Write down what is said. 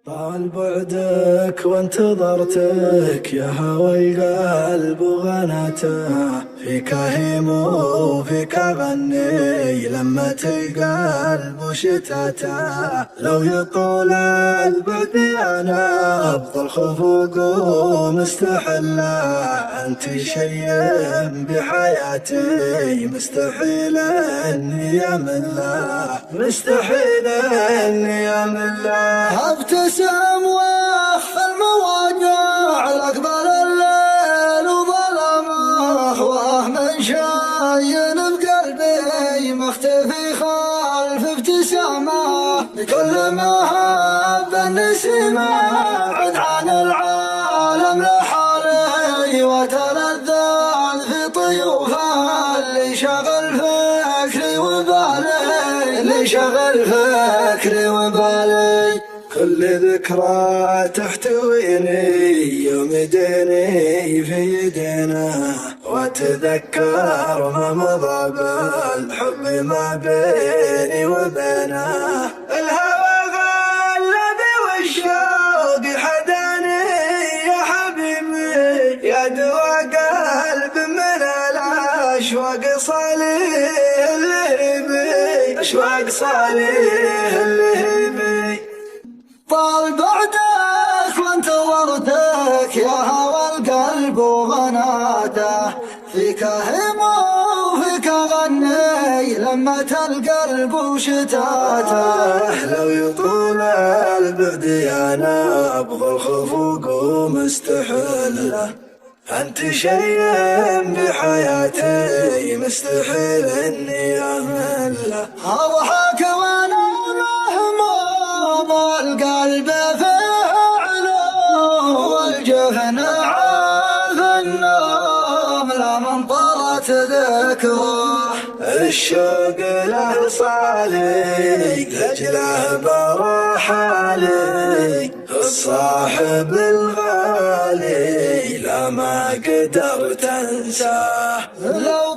طال بعدك وانتظرتك يا هوى القلب وغناته، فيك هيم وفيك غني لما القلب وشتاته. لو يطول البعد انا ابطل خفوق ومستحله، انت شيء بحياتي مستحيل اني امله، مستحيل اني امله. ابتسم واخفى المواجع لاقبل الليل وظلمه، واه من شاين بقلبي مختفي خلف ابتسامه. بكل ما هب النسيمه عد عن العالم لحالي، وتلذذ في طيوفه اللي شغل فكري وبالي، اللي شغل فكري وبالي. كل ذكرى تحتويني يوم ديني في يدينا، واتذكر ما مضى بالحب ما بيني وبينه. الهوى غلبي والشوق حداني يا حبيبي، يا دوا قلب من الاشواق صالح اللهيبي، اشواق صالح اللهيبي. طال بعدك وانتظرتك يا هوى القلب وغناته، فيك هم وفيك غني لما القلب وشتاته. لو يطول البعد انا ابغى الخفوق ومستحله، انت شيء بحياتي مستحيل اني امله. اضحك وانا القلب فعله، والجفن عاف النوم لا من طالت ذكره. الشوق له صالي لاجله برحالي، الصاحب الغالي لا ما قدرت انساه. لو